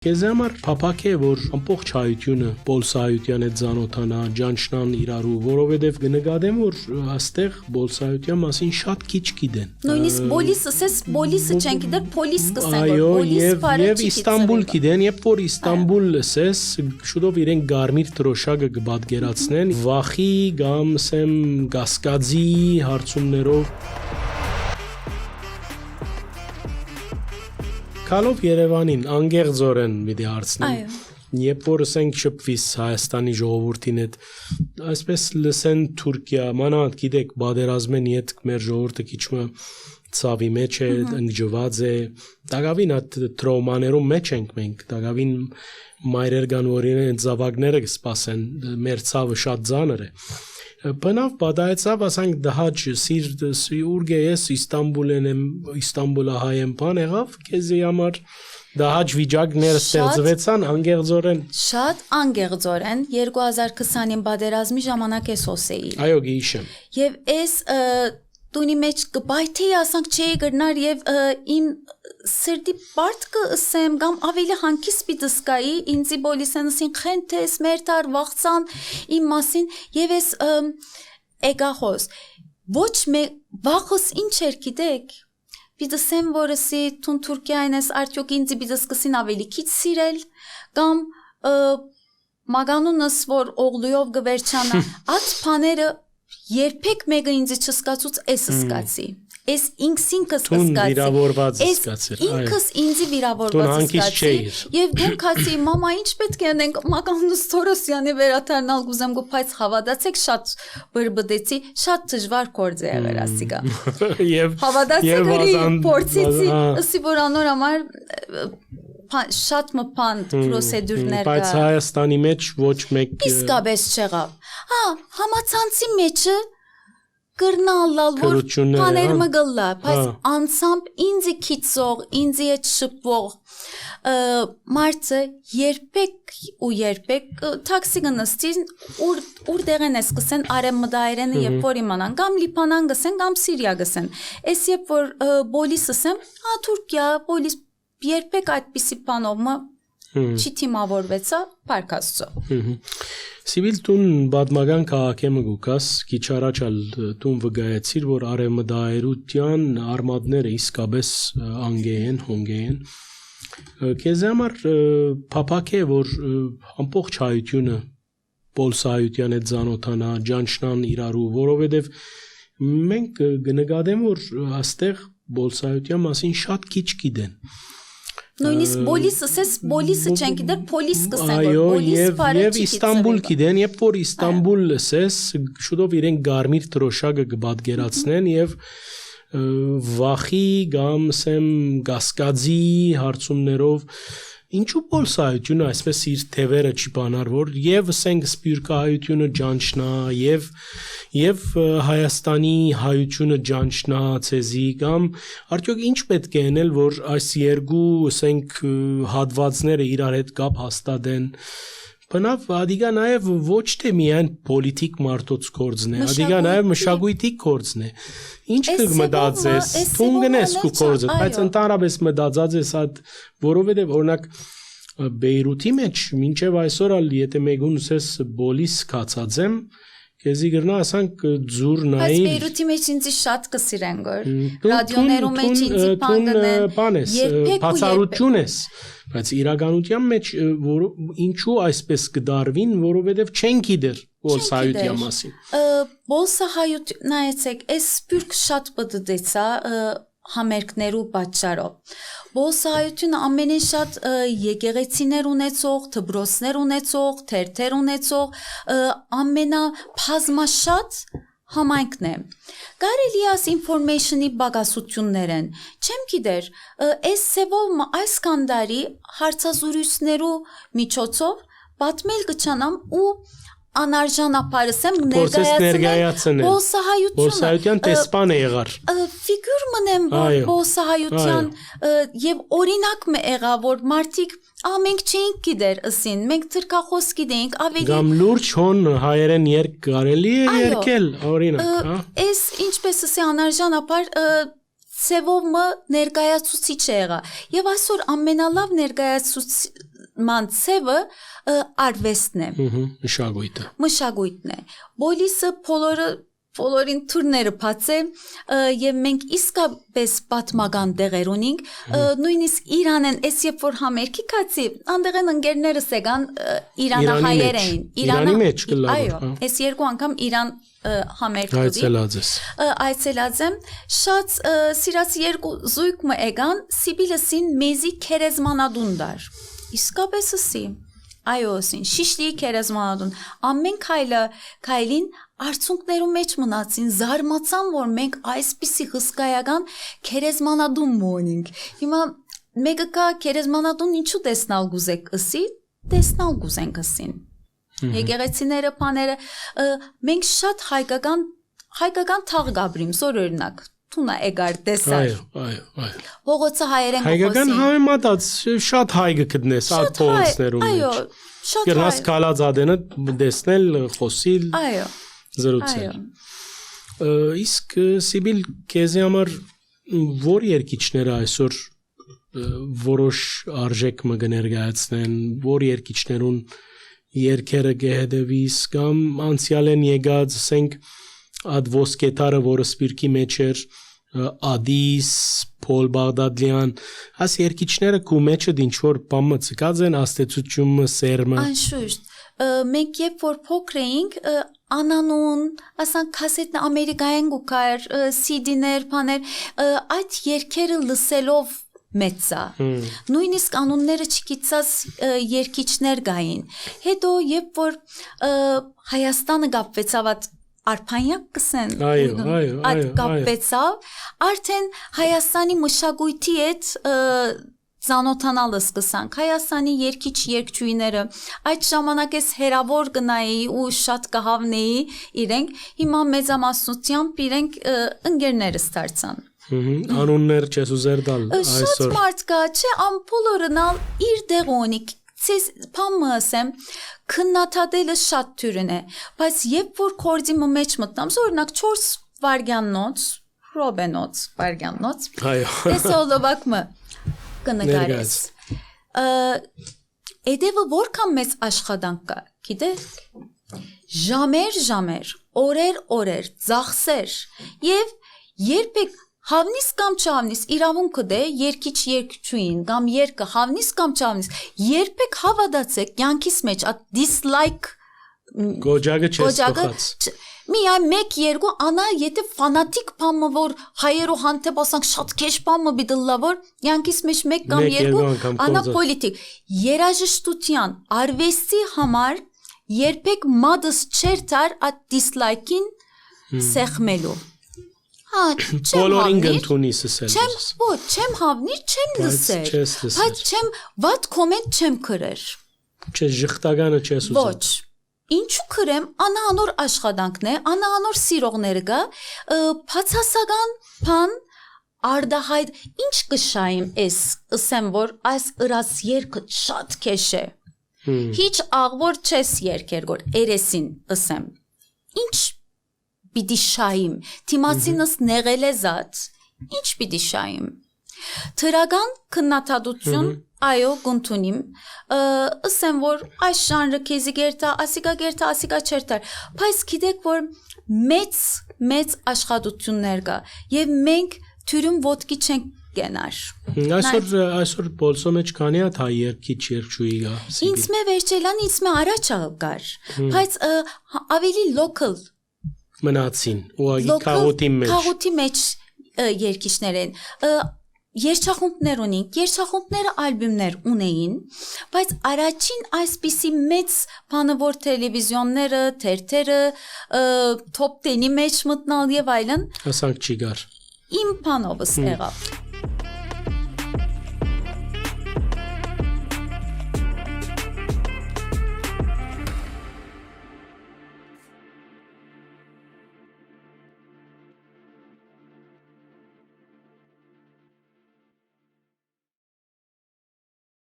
Քեզ համար փափակ է, որ ամբողջ հայությունը Պոլսահայության հետ ծանոթանա, ճանչնան իրարու, որովհետև կնկատեմ, որ այստեղ Պոլսահայության մասին շատ քիչ գիտեն։ Նույնիսկ բոլիսը, ասես բոլիսը չեն գիտեր, պոլիս կսեն, որ Այո, պոլիս բարը եւ Իստանբուլ գիտեն, երբ որ Իստանբուլ լսես, շուտով իրեն գարմիր տրոշակը կբادگերացնեն, վախի կամ ասեմ գասկածի հարցումներով Քալով Երևանին անգեղձորեն պիտի հարցնեմ։ Երբ որ ասենք շփվիս Հայաստանի ժողովրդին հետ, այսպես լսեն Թուրքիա, մանավանդ գիտեք, բادرազմեն իդ մեր ժողովուրդը քիչմը ցավի մեջ է, ընկճված է, դակավին այդ տրավմաներում մեջ ենք մենք, դակավին մայրեր կան, որ իրեն զավակները կսպասեն, մեր ցավը շատ ծանր է։ Բնավ բադայեցավ ասենք դահաճ սիրտ սուրգե ես Իստանբուլեն եմ Իստանբուլը հայեմ բան եղավ քեզի համար դահաճ վիճակները ստեղծվեցան անգեղձորեն շատ անգեղձորեն 2020-ին բادرազմի ժամանակ էս հոսեի այո գիշեմ եւ էս տունի մեջ կբայթեի ասանք չէի գրնար եւ իմ սրտի պարտքը ասեմ կամ ավելի հանկիստ պիտի սկայի ինձի բոլիսենսին խենթես մերտար վախցան իմ մասին եւ էս էգախոս ոչ մե վախս ինչ էր գիտեք պիտի ասեմ որ ասի տուն Թուրքիային էս արդյոք ինձի պիտի սկսին ավելի քիչ սիրել կամ մագանունս որ օղլույով գվերջանա այդ բաները երբեք մեկը ինձ չսկացուց էս սկացի Էս ինքսինքս սկացի ինքս ինձի վիրավորված սկացի եւ դու քացի մամա ինչ պետք է անենք մականուս Թորոսյանի վերաթարնալ գուզեմ գոփայց հավատացեք շատ բրբդեցի շատ դժվար կորձ է եղել ասիկա եւ հավատացեք փորձեցի ասի որ անոր համար շատ մփանդ պրոցեդուրներ կա բայց Հայաստանի մեջ ոչ մեկ իսկապես չեղավ համացանցի մեջը կրնալալ որ բաներ մգլա բայց անցամբ ինձի քիծող ինձի հետ շփվող մարդը երբեք տաքսի գնստին ուր դեղեն է սկսեն արեմմդայրենը երբ որ իմանան կամ լիբանան գսեն կամ սիրիա գսեն էս երբ որ բոլիս ասեմ Թուրքիա բոլիս երբեք այդպիսի բանով չի թիմավորվեցա պարկաստո Սիվիլ տուն բադմական քաղաքի գուկաս քիչ առաջ տուն վգայեցիր որ արեմդայրության արմատները իսկապես անգեեն հոնգեեն քեզ համար փափակ է որ ամբողջ հայությունը Պոլսահայության հետ ծանոթանա ճանչնան իրարու որովհետև մենք կնկատեմ որ այստեղ Պոլսահայության մասին շատ քիչ գիտեն Նույնիսկ բոլիսը, ասես բոլիսը չեն գիտեր, պոլիս կսեն, որ բոլիս բարը չի գիտեր։ Եվ Իստանբուլ գիտեն, երբ որ Իստանբուլ լսես, շուտով իրեն գարմիր տրոշակը կբادگերացնեն եւ վախի կամ ասեմ գասկածի հարցումներով Ինչու Պոլսահայությունը այսպես իր թևերը չի բանար որ եւ ասենք սպյուրքահայությունը ճանչնա եւ Հայաստանի հայությունը ճանչնա ցեզի կամ արդյոք ինչ պետք է անել որ այս երկու ասենք հատվածները իրար հետ կապ հաստատեն Բնավ ադիգա նաև ոչ թե միայն պոլիտիկ մարդոց կորձն է, ադիգա նաև մշակույթի կորձն է։ Ինչ կմտածես, թուն գնես քո կորձը, բայց ընդհանրապես մտածած ես այդ, որովհետև օրինակ Բեյրութի մեջ մինչև այսօր ալ եթե մեկուն ասես բոլիս կացած եմ Քեզի գրնա ասանք ձուր նայ Բայց Բեյրութի մեջ ինձի շատ կսիրեն գոր ռադիոներում մեջ ինձի բանես բացառություն ես բայց իրականության մեջ որ ինչու այսպես կդարվին որովհետև չեն գիտեր Պոլսահայության մասին Պոլսահայություն նայեցեք այս սպյուրք շատ բդդեցա համերգներու պատճառով Պոլսահայությունը ամենին շատ եկեղեցիներ ունեցող, դպրոցներ ունեցող, թերթեր ունեցող ամենափազմաշատ համայնքն է։ Կարելի է information-ի բագասություններ են։ Չեմ գիտեր, այս սևով այս կանդարի հարցազրույցներու միջոցով պատմել կչանամ ու անարժանապարսեմ ներկայացնել Պոլսահայության տեսփան է եղար ֆիգուր մնեմ Պոլսահայության եւ օրինակ մը եղա որ մարդիկ մենք չէինք գիտեր ասին մենք թրքախոս գիտենք ավելի Գամ լուրջ հոն հայերեն երկ կարելի է երկել օրինակ Էս ինչպես ասի անարժանապար Սևով մը ներկայացուցիչ է եղա եւ այսօր ամենալավ ներկայացուցիչ մանցևը արվեստն է։ Մշակույթն է։ Բոլիսը բոլորին թուրները բաց է եւ մենք իսկապես պատմական տեղեր ունենք նույնիսկ Իրանեն էս երբ որ համերգի կացի անդեղեն ընկերներս եկան իրանահայեր էին Իրանի մեջ այո էս երկու անգամ Իրան համերգ այցելած եմ շատ սիրած երկու զույգ մը եկան Սիբիլսին մեզի քերեզմանադուն դար իսկապես էսի այո սին շիշլի քերեզմանադուն ամեն քայլին Արցունքներում մեջ մնացին զարմացան որ մենք այսպիսի հսկայական քերեզմանադուն ունենք հիմա մեկը կա քերեզմանադուն ինչու տեսնալ գուզեք ըսի տեսնալ գուզենք ըսին եկեղեցիները բաները մենք շատ հայկական թաղ գաբրիմ զոր օրինակ Թունա էգար տեսար այո Հողոցը հայերեն հայկական համեմատած շատ հայ գտնես այդ փողոցներում այո շատ հայ կալած ադենը տեսնել խոսիլ այո զրուցել իսկ Սիբիլ քեզի համար որ երկիչները այսօր որոշ արժեք մը կներկայացնեն որ երկիչներուն երկերը գեհդեվիս կամ անցյալեն եկած ասենք Ad ոսկետարը որը սպիրկի մեջ էր Ադիս Փոլ Բաղդադլյան աս երկիչները կու մեջը ինչ որ բամը ցկած են աստեցությունը սերմը Անշուշտ մենք երբ որ փոքր էինք անանուն ասանք կասետն ամերիկայեն գուկար CD-ներ բաներ այդ երկերը լսելով մեծա նույնիսկ անունները չգիտած երկիչներ գային հետո երբ որ Հայաստանը գապվեցավ Արփանյակ կսեն այդ կապվեցավ արդեն Հայաստանի մշակույթի հետ ծանոթանալը սկսանք Հայաստանի երկիչ երկչույները այդ ժամանակ էս հերավոր գնայի ու շատ կհավնեի իրենք հիմա մեծամասնությամբ իրենք ընկերներս դարձան անուններ չես ուզեր դալ այսօր շատ մարդ կա չէ ամփոլորնալ իր դեղ ունի Փամը ասեմ քննադատելը շատ թյուրին է բայց երբ որ կորձի մեջ մտնամ օրինակ 4 վարգյաննոց ռոբենոց վարգյաննոց այո տեսոլովակ մը կնկարես Էդևը որքան մեծ աշխատանք կա գիտես ժամեր օրեր ծախսեր եւ երբեք Հավնիս կամ չհավնիս իրավունքը դե երկիչ երկչույն կամ երկը հավնիս կամ չհավնիս երբեք հավատացեք կյանքիս մեջ այդ dislike գոջագը չես տխած միայն 1-2 անա եթե ֆանատիկ բամը որ հայերու հանդեպ ասանք շատ քեշ բամը բիդլա որ կյանքիս մեջ 1 կամ 2 անա պոլիտիկ երաժշտության արվեստի համար երբեք մադս չեր տար այդ dislike-ին սեղմելու Բոլորին գտնունիս ասել Չեմ հավնի, չեմ լսեր Բայց չեմ վատ կոմենտ չեմ կրեր Չես ժխտագանը չես ուզել Ոչ Ինչու կրեմ անանոր աշխատանքն է անանոր սիրողները գա Բացասական բան արդահայտ ինչ կշայեմ ես ասեմ որ այս ըրած երկը շատ քեշ է Հիչ աղվոր չես երկեր որ երեսին ասեմ Ինչ Պիտի շայիմ, թիմացինս նեղել է զատ, ինչ պիտի շայիմ, թրական քննադատություն, այո գունթունիմ, ըսեմ որ այս ժանրը քեզի գերտա, ասիկա չերտար, բայց գիտեք որ մեծ աշխատություններ կա, և մենք թյուրում ոտքի չենք գենար։ Այսօր բոլսո մեջ կանի ատ հայ երկիչ երկչուի գա։ Ինձ մե վերջելան, ինձ մե առաջ աղգար, բայց ավելի local մնացին ուղղակի քաղուտի մեջ երկիչներ են երգչախումբներ ունին երգչախումբները ալբոմներ ունեին բայց առաջին այսպիսի մեծ բանը որ տելևիզիոնները թերթերը top 10-ի մեջ մտնալ եւ այլն ասանք չի գար իմ բանովս եղավ